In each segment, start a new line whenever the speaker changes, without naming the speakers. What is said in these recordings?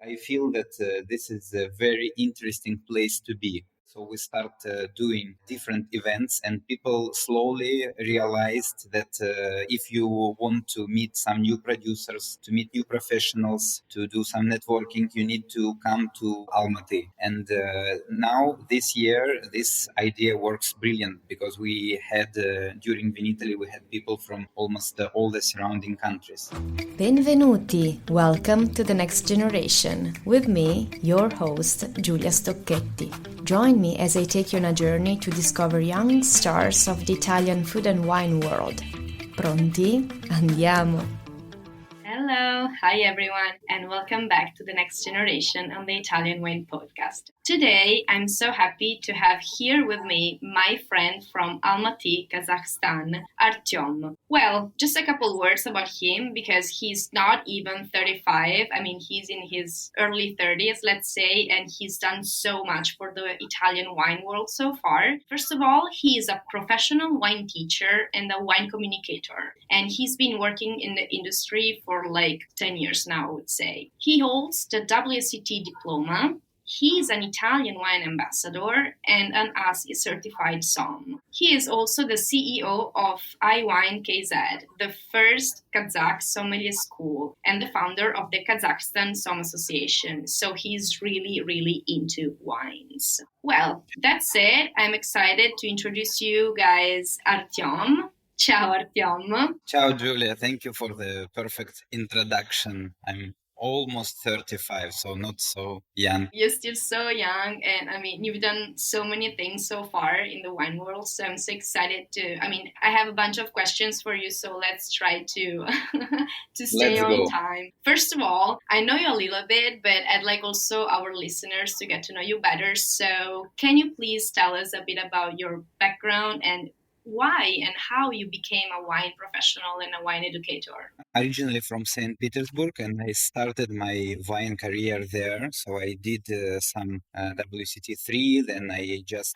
I feel that this is a very interesting place to be. So we start doing different events, and people slowly realized that if you want to meet some new producers, to meet new professionals, to do some networking, you need to come to Almaty. And now this year, this idea works brilliant because we had during Vinitaly, we had people from almost all the surrounding countries.
Benvenuti! Welcome to the next generation. With me, your host, Giulia Stocchetti. Join me as I take you on a journey to discover young stars of the Italian food and wine world. Pronti? Andiamo!
Hello, hi everyone, and welcome back to the Next Generation on the Italian Wine Podcast. Today, I'm so happy to have here with me my friend from Almaty, Kazakhstan, Artem. Well, just a couple words about him because he's not even 35. I mean, he's in his early 30s, let's say, and he's done so much for the Italian wine world so far. First of all, he is a professional wine teacher and a wine communicator, and he's been working in the industry for like 10 years now, I would say. He holds the DipWSET diploma. He is an Italian wine ambassador and an IWINE certified somm. He is also the CEO of IWINE and CAWU, the first Kazakh sommelier school, and the founder of the Kazakhstan Sommelier Association. So he's really, really into wines. Well, that said, I'm excited to introduce you guys Artem. Ciao, Artem.
Ciao, Giulia. Thank you for the perfect introduction. I'm almost 35, so not so young.
You're still so young, and I mean, you've done so many things so far in the wine world, so I'm so excited I have a bunch of questions for you, so let's try to to stay on time. First of all, I know you a little bit, but I'd like also our listeners to get to know you better, so can you please tell us a bit about your background and why and how you became a wine professional and a wine educator?
Originally from St. Petersburg, and I started my wine career there. So I did some WCT 3, then I just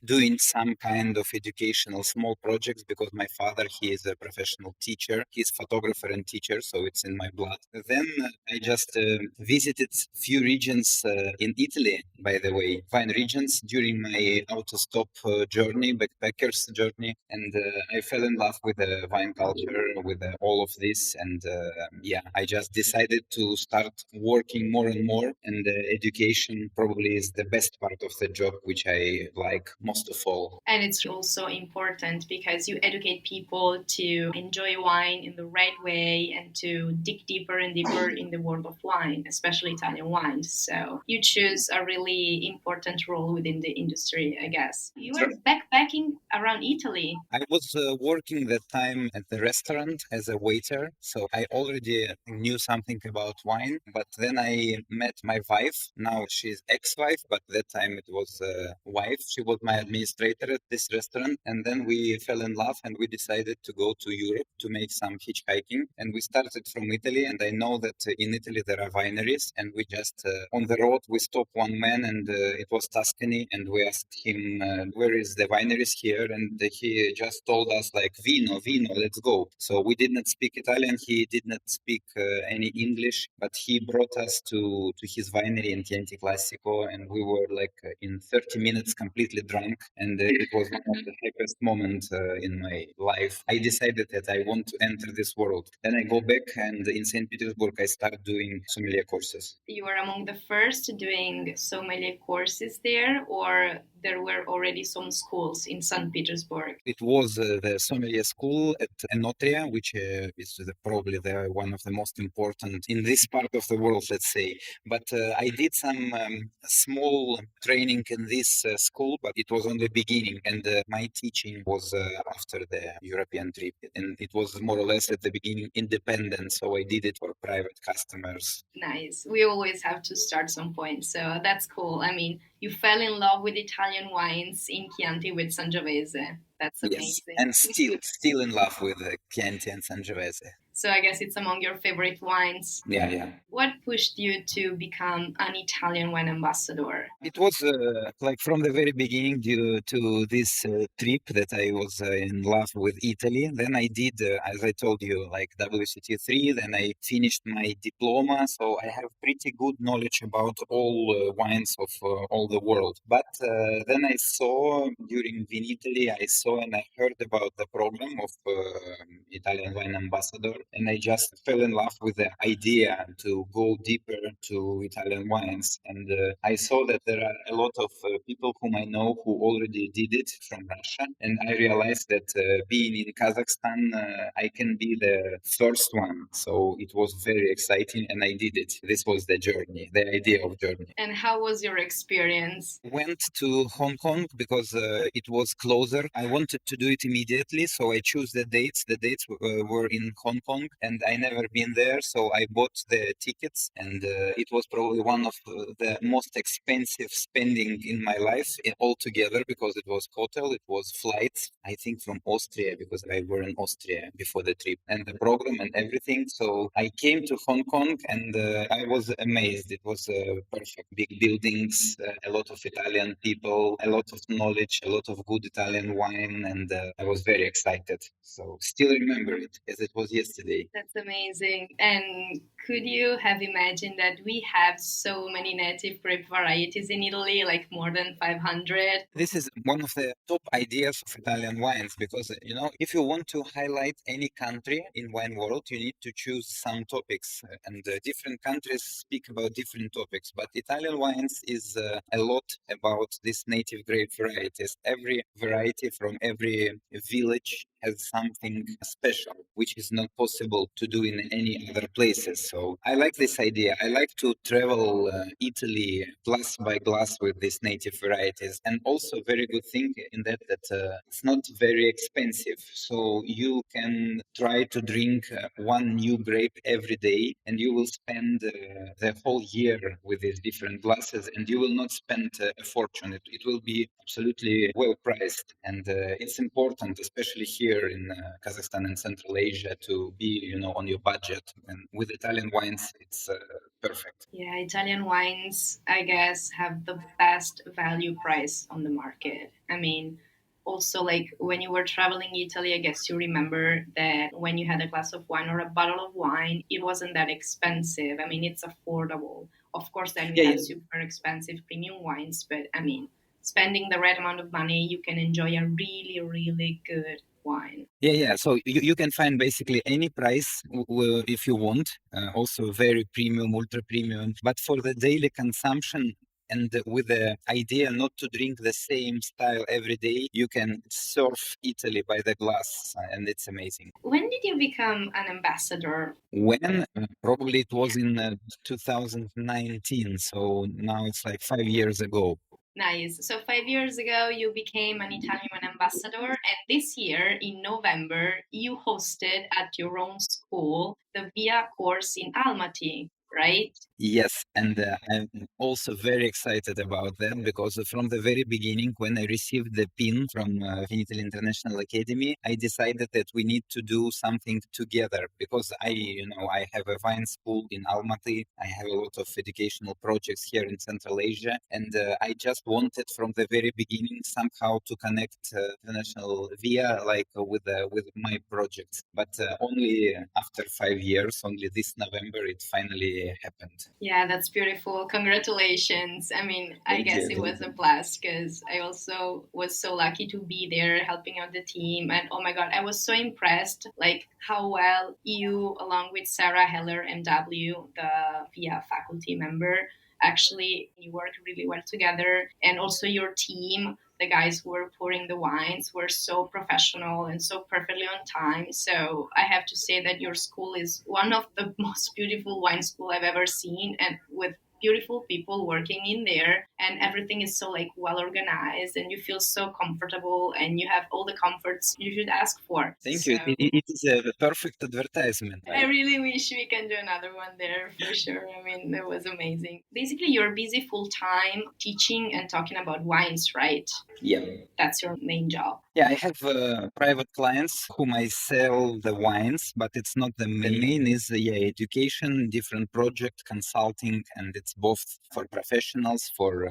doing some kind of educational small projects because my father, he is a professional teacher. He's photographer and teacher, so it's in my blood. Then I just visited few regions in Italy, by the way, wine regions during my autostop journey, backpackers journey, and I fell in love with the wine culture, with all of this, and I just decided to start working more and more, and education probably is the best part of the job, which I like most of all.
And it's also important because you educate people to enjoy wine in the right way and to dig deeper and deeper in the world of wine, especially Italian wines. So you choose a really important role within the industry, I guess. You were backpacking around Italy.
I was working that time at the restaurant as a waiter, so I already knew something about wine. But then I met my wife. Now she's ex-wife, but that time it was wife. She was my administrator at this restaurant, and then we fell in love, and we decided to go to Europe to make some hitchhiking. And we started from Italy, and I know that in Italy there are wineries, and we just on the road we stopped one man, and it was Tuscany, and we asked him where is the wineries here, and he just told us like vino, let's go. So we did not speak Italian, he did not speak any English, but he brought us to his winery in Chianti Classico, and we were like in 30 minutes completely drunk, and it was one of the happiest moments in my life. I decided that I want to enter this world. Then I go back, and in St. Petersburg I started doing sommelier courses.
You were among the first doing sommelier courses there, or there were already some schools in St. Petersburg?
It was the sommelier school at Enotria, which is probably one of the most important in this part of the world, let's say. But I did some small training in this school, but it was on the beginning, and my teaching was after the European trip, and it was more or less at the beginning independent, so I did it for private customers.
Nice. We always have to start some point, so that's cool. I mean, you fell in love with Italian wines in Chianti with Sangiovese. That's
Yes,
amazing.
and still in love with Chianti and Sangiovese.
So I guess it's among your favorite wines.
Yeah.
What pushed you to become an Italian wine ambassador?
It was like from the very beginning due to this trip that I was in love with Italy. Then I did, as I told you, like WCT 3. Then I finished my diploma. So I have pretty good knowledge about all wines of all the world. But then I saw during Vinitaly, I saw and I heard about the program of Italian Wine Ambassador. And I just fell in love with the idea to go deeper to Italian wines. And I saw that there are a lot of people whom I know who already did it from Russia. And I realized that being in Kazakhstan, I can be the first one. So it was very exciting and I did it. This was the journey, the idea of journey.
And how was your experience?
Went to Hong Kong because it was closer. I wanted to do it immediately, so I chose the dates. The dates were in Hong Kong, and I never been there, so I bought the tickets, and it was probably one of the most expensive spending in my life altogether because it was hotel, it was flights. I think from Austria because I were in Austria before the trip, and the program and everything. So I came to Hong Kong, and I was amazed. It was perfect, big buildings, a lot of Italian people, a lot of knowledge, a lot of good Italian wine, and I was very excited. So still remember it as it was yesterday.
That's amazing. And could you have imagined that we have so many native grape varieties in Italy, like more than 500?
This is one of the top ideas of Italian wines because, if you want to highlight any country in wine world, you need to choose some topics and different countries speak about different topics. But Italian wines is a lot about these native grape varieties. Every variety from every village has something special, which is not possible to do in any other places. So I like this idea. I like to travel Italy glass by glass with these native varieties. And also very good thing in that it's not very expensive. So you can try to drink one new grape every day and you will spend the whole year with these different glasses and you will not spend a fortune. It will be absolutely well priced. And it's important, especially here in Kazakhstan and Central Asia, to be, on your budget. And with Italian wines, it's perfect.
Yeah, Italian wines, I guess, have the best value price on the market. I mean, also, like when you were traveling Italy, I guess you remember that when you had a glass of wine or a bottle of wine, it wasn't that expensive. I mean, it's affordable. Of course, then we
Yeah,
have
yeah.
super expensive premium wines, but I mean, spending the right amount of money, you can enjoy a really, really good wine.
Yeah. So you can find basically any price if you want, also very premium, ultra premium. But for the daily consumption, and with the idea not to drink the same style every day, you can surf Italy by the glass, and it's amazing.
When did you become an ambassador?
When? Probably it was in 2019. So now it's like 5 years ago.
Nice. So 5 years ago, you became an Italian ambassador, and this year in November, you hosted at your own school the VIA course in Almaty, right?
Yes, and I'm also very excited about that because from the very beginning, when I received the pin from Vinitaly International Academy, I decided that we need to do something together because I have a wine school in Almaty. I have a lot of educational projects here in Central Asia, and I just wanted from the very beginning somehow to connect international via like with my projects. But only after 5 years, only this November, it finally happened.
Yeah, that's beautiful. Congratulations. I mean, I
Thank
guess
you.
it was a blast because I also was so lucky to be there helping out the team. And oh my God, I was so impressed like how well you, along with Sarah Heller, MW, the VIA faculty member, actually you work really well together. And also your team, the guys who were pouring the wines were so professional and so perfectly on time. So I have to say that your school is one of the most beautiful wine school I've ever seen, and with beautiful people working in there, and everything is so like well organized and you feel so comfortable and you have all the comforts you should ask for.
Thank
So
you. It is a perfect advertisement.
I really wish we can do another one there for sure. I mean, it was amazing. Basically, you're busy full time teaching and talking about wines, right?
Yeah.
That's your main job.
Yeah, I have private clients whom I sell the wines, but it's not the main. The main is education, different project consulting, and it's both for professionals, for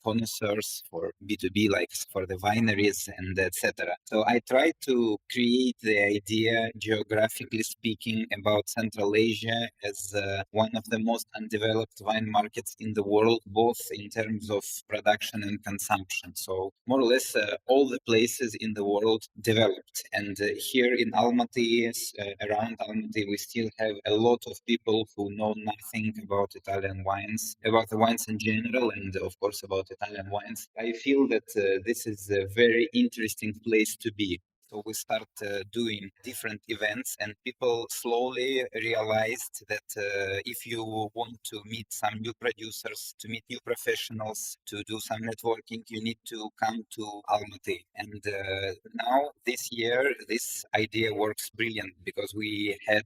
connoisseurs, for B2B, like for the wineries and etc. So I try to create the idea, geographically speaking, about Central Asia as one of the most undeveloped wine markets in the world, both in terms of production and consumption. So more or less all the places in the world developed. And here in Almaty, around Almaty, we still have a lot of people who know nothing about Italian wines, about the wines in general, and of course about Italian wines. I feel that this is a very interesting place to be. So we start doing different events, and people slowly realized that if you want to meet some new producers, to meet new professionals, to do some networking, you need to come to Almaty. And now this year, this idea works brilliant because we had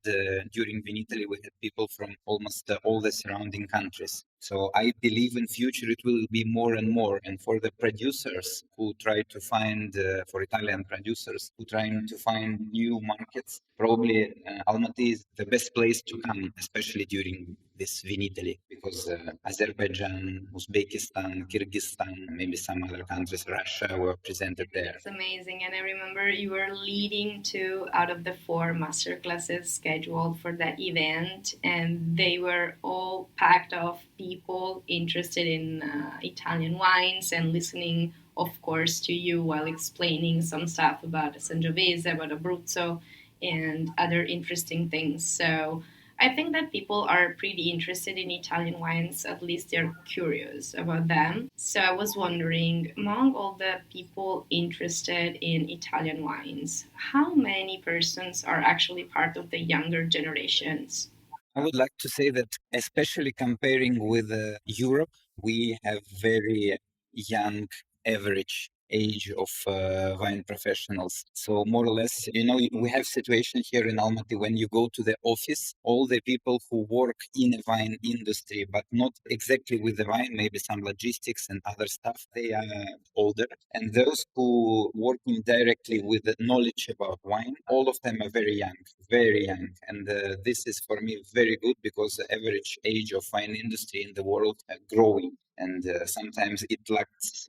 during Vinitaly, we had people from almost all the surrounding countries. So I believe in future it will be more and more. And for the producers who try to find, for Italian producers who trying to find new markets, probably Almaty is the best place to come, especially during this Vinitaly, because Azerbaijan, Uzbekistan, Kyrgyzstan, maybe some other countries, Russia were presented there.
It's amazing. And I remember you were leading two out of the four masterclasses scheduled for that event, and they were all packed of people interested in Italian wines and listening, of course, to you while explaining some stuff about Sangiovese, about Abruzzo, and other interesting things. So I think that people are pretty interested in Italian wines, at least they're curious about them. So I was wondering, among all the people interested in Italian wines, how many persons are actually part of the younger generations?
I would like to say that, especially comparing with Europe, we have very young average age of wine professionals. So more or less, we have situation here in Almaty when you go to the office, all the people who work in the wine industry, but not exactly with the wine, maybe some logistics and other stuff, they are older. And those who working directly with the knowledge about wine, all of them are very young, very young. And this is for me very good because the average age of wine industry in the world are growing, and sometimes it lacks,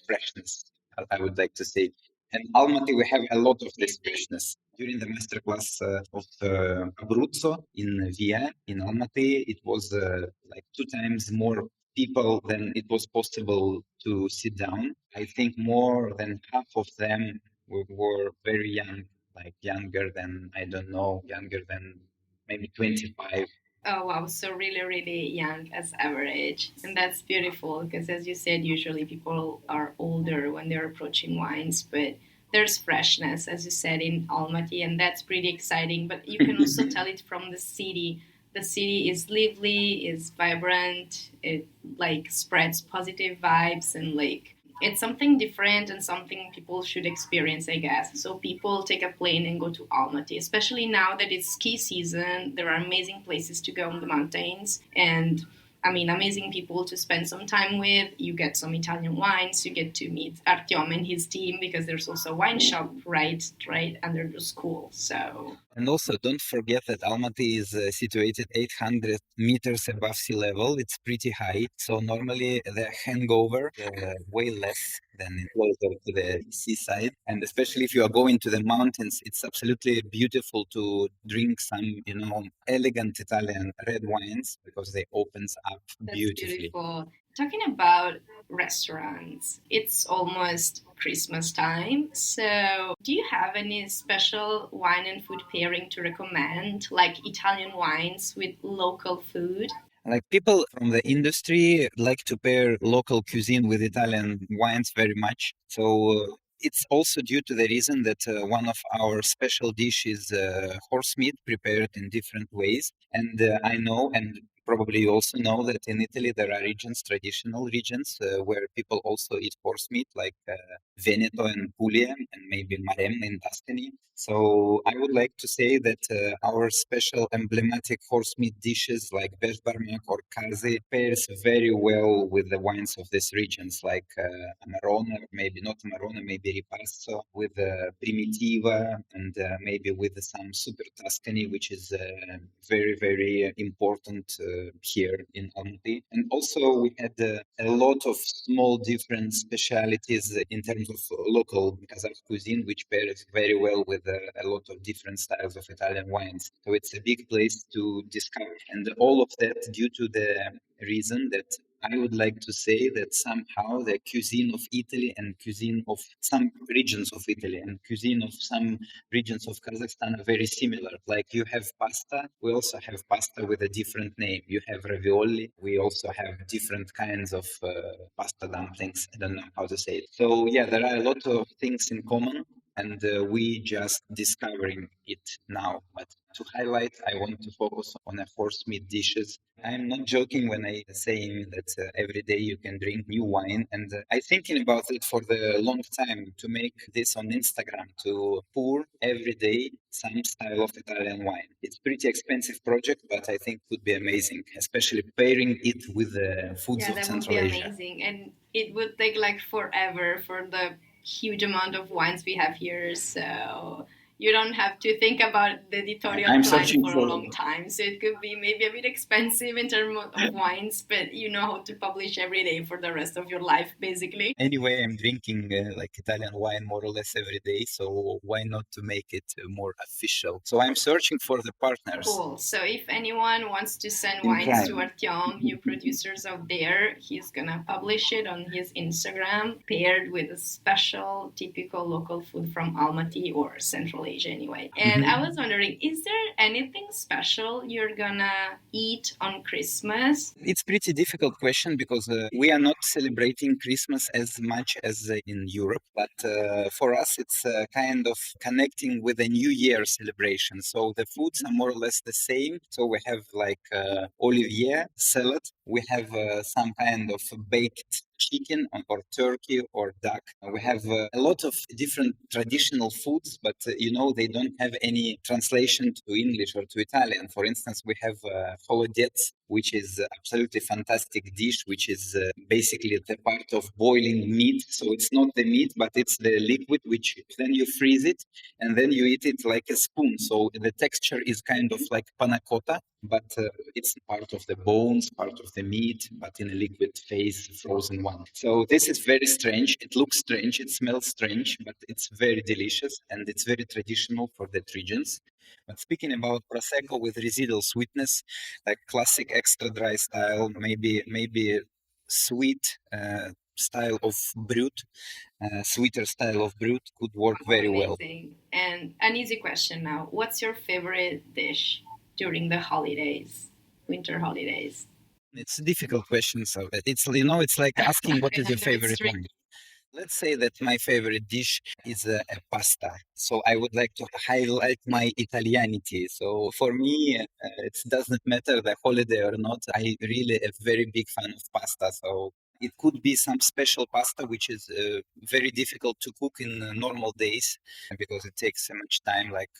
freshness, I would like to say. And Almaty, we have a lot of this freshness. During the masterclass of Abruzzo in Via, in Almaty, it was like 2 times more people than it was possible to sit down. I think more than half of them were very young, like younger than, I don't know, younger than maybe 25.
Oh wow, so really, really young as average. And that's beautiful because, as you said, usually people are older when they're approaching wines, but there's freshness, as you said, in Almaty, and that's pretty exciting. But you can also tell it from the city. The city is lively, is vibrant, it like spreads positive vibes, and like it's something different and something people should experience, I guess. So people take a plane and go to Almaty, especially now that it's ski season. There are amazing places to go on the mountains, and I mean, amazing people to spend some time with. You get some Italian wines. You get to meet Artyom and his team because there's also a wine shop right under the school. So
And also, don't forget that Almaty is situated 800 meters above sea level. It's pretty high. So normally the hangover way less than closer to the seaside. And especially if you are going to the mountains, it's absolutely beautiful to drink some, elegant Italian red wines because they opens up
that's
beautifully.
beautiful. Talking about restaurants, it's almost Christmas time. So, do you have any special wine and food pairing to recommend, like Italian wines with local food?
Like people from the industry like to pair local cuisine with Italian wines very much. So it's also due to the reason that one of our special dish is horse meat prepared in different ways. And I know, and Probably you also know that in Italy there are regions, traditional regions, where people also eat horse meat, like Veneto and Puglia, and maybe Maremma in Tuscany. So I would like to say that our special emblematic horse meat dishes like Beshbarmak or Kazi pairs very well with the wines of these regions, like Amarone, maybe not Amarone, maybe Ripasso, with Primitiva, and maybe with some Super Tuscany, which is very, very important here in Almaty. And also we had a lot of small different specialities in terms of local Kazakh cuisine, which pairs very well with a lot of different styles of Italian wines. So it's a big place to discover. And all of that due to the reason that I would like to say that somehow the cuisine of Italy and cuisine of some regions of Italy and cuisine of some regions of Kazakhstan are very similar. Like you have pasta, we also have pasta with a different name. You have ravioli, we also have different kinds of pasta dumplings. I don't know how to say it. So yeah, there are a lot of things in common, and we just discovering it now. But to highlight, I want to focus on a horse meat dishes. I'm not joking when I saying that every day you can drink new wine, and I thinking about it for the long time to make this on Instagram to pour every day some style of Italian wine. It's pretty expensive project, but I think would be amazing, especially pairing it with the foods
Yeah,
of
that would
Central
be
Asia.
amazing. And it would take like forever for the huge amount of wines we have here. So you don't have to think about the editorial
I'm
plan
searching
for a
for
long time. So it could be maybe a bit expensive in terms of wines, but you know how to publish every day for the rest of your life, basically.
Anyway, I'm drinking like Italian wine more or less every day, so why not to make it more official? So I'm searching for the partners.
Cool. So if anyone wants to send
In
wines to
crime.
Artyom, you producers out there, he's gonna publish it on his Instagram, paired with a special, typical local food from Almaty or Central Asia, anyway. And I was wondering, is there anything special you're gonna eat on Christmas?
It's pretty difficult question because we are not celebrating Christmas as much as in Europe, but for us it's kind of connecting with a New Year celebration. So the foods are more or less the same. So we have like olivier salad, we have some kind of baked chicken or turkey or duck. We have a lot of different traditional foods, but they don't have any translation to English or to Italian. For instance, we have holodets, which is absolutely fantastic dish, which is basically the part of boiling meat. So it's not the meat, but it's the liquid, which then you freeze it and then you eat it like a spoon. So the texture is kind of like panna cotta, but it's part of the bones, part of the meat, but in a liquid phase, frozen one. So this is very strange. It looks strange, it smells strange, but it's very delicious and it's very traditional for that regions. But speaking about prosecco with residual sweetness, like classic extra dry style, maybe sweet style of brut, sweeter style of brut could work very well.
Amazing. And an easy question now. What's your favorite dish during the holidays, winter holidays?
It's a difficult question. So it's like asking what is your favorite wine. Let's say that my favorite dish is a pasta. So I would like to highlight my Italianity. So for me, it doesn't matter the holiday or not. I really a very big fan of pasta. So it could be some special pasta, which is very difficult to cook in normal days because it takes so much time. Like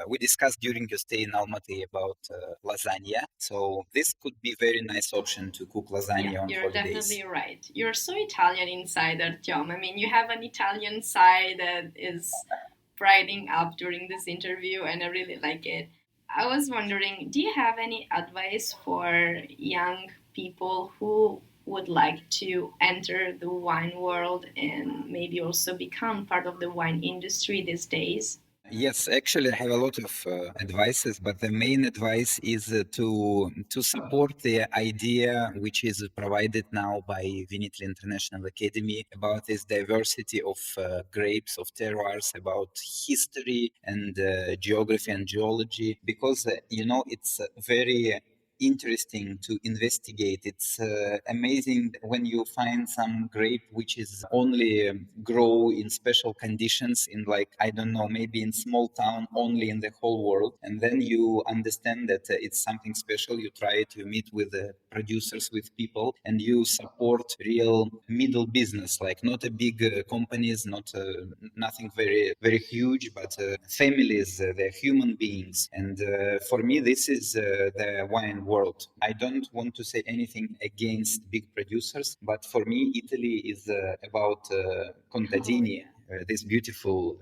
we discussed during your stay in Almaty about lasagna. So this could be very nice option to cook lasagna on
You're
holidays.
definitely right. You're so Italian inside, Artyom. I mean, you have an Italian side that is brightening up during this interview, and I really like it. I was wondering, do you have any advice for young people who would like to enter the wine world and maybe also become part of the wine industry these days?
Yes, actually, I have a lot of advices, but the main advice is to support the idea which is provided now by Vinitaly International Academy about this diversity of grapes, of terroirs, about history and geography and geology, because it's very interesting to investigate. It's amazing when you find some grape which is only grow in special conditions in, like, I don't know, maybe in small town only in the whole world. And then you understand that it's something special. You try it, you meet with the producers, with people, and you support real middle business, like not a big companies, not nothing very, very huge, but families, they're human beings. And for me, this is the wine world. I don't want to say anything against big producers, but for me, Italy is about contadini, this beautiful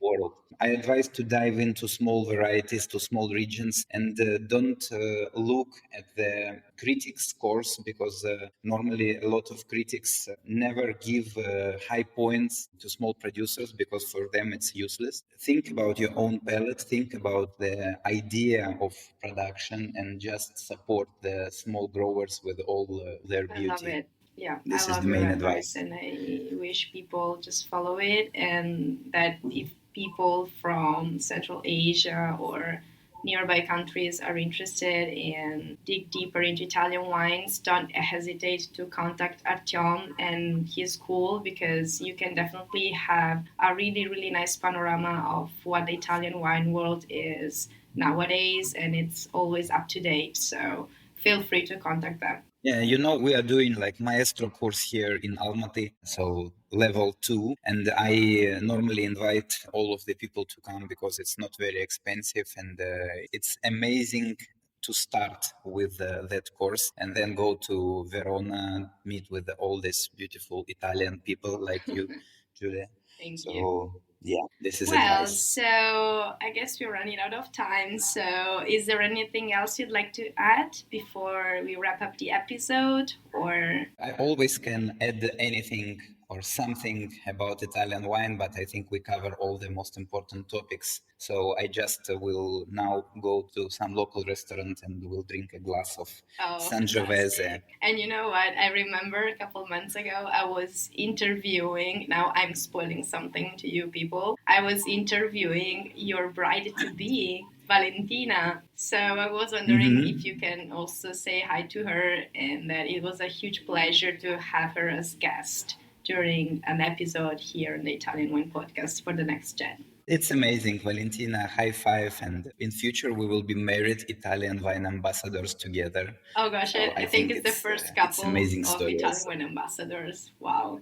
world. I advise to dive into small varieties, to small regions, and don't look at the critics scores, because normally a lot of critics never give high points to small producers, because for them it's useless. Think about your own palate, think about the idea of production, and just support the small growers with all their beauty.
I love it. Yeah,
This
I
is
love
the
your
main
advice,
advice.
and I wish people just follow it, and that if people from Central Asia or nearby countries are interested and dig deeper into Italian wines, don't hesitate to contact Artem and his school, because you can definitely have a really, really nice panorama of what the Italian wine world is nowadays, and it's always up to date. So feel free to contact them.
Yeah, we are doing like maestro course here in Almaty, so level 2, and I normally invite all of the people to come because it's not very expensive, and it's amazing to start with that course and then go to Verona, meet with all these beautiful Italian people like you, Giulia.
Thank you.
So yeah, this is
Well,
advice.
so I guess we're running out of time. So, is there anything else you'd like to add before we wrap up the episode? Or
I always can add anything or something about Italian wine, but I think we cover all the most important topics. So I just will now go to some local restaurant and we'll drink a glass of Sangiovese.
fantastic. And you know what? I remember a couple months ago, I was interviewing. Now I'm spoiling something to you people. I was interviewing your bride to be, Valentina. So I was wondering if you can also say hi to her, and that it was a huge pleasure to have her as guest during an episode here on the Italian Wine Podcast for the next gen.
It's amazing, Valentina. High five, and in future we will be married Italian wine ambassadors together.
Oh gosh,
So
I think it's the first couple
amazing
of
story
Italian
also.
wine ambassadors. Wow,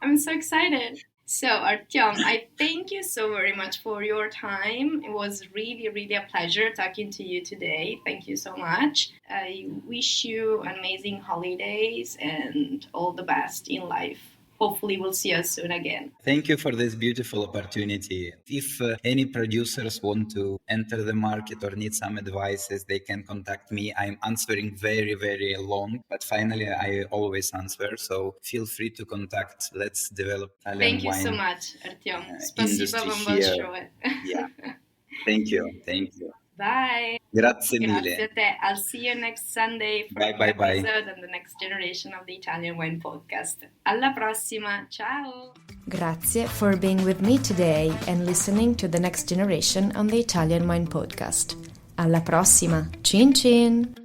I'm so excited. So Artyom, I thank you so very much for your time. It was really, really a pleasure talking to you today. Thank you so much. I wish you amazing holidays and all the best in life. Hopefully we'll see us soon again.
Thank you for this beautiful opportunity. If any producers want to enter the market or need some advices, they can contact me. I'm answering very, very long, but finally I always answer. So feel free to contact. Let's develop Italian
Thank you
wine
so much, Artyom. Спасибо
industry
вам
here.
большое.
Yeah. Thank you. Thank you.
Bye.
Grazie
Grazie
mille.
a te. I'll see you next Sunday for
Bye,
a
bye,
new
bye.
episode on the next generation of the Italian Wine Podcast. Alla prossima. Ciao.
Grazie for being with me today and listening to the next generation on the Italian Wine Podcast. Alla prossima. Cin cin!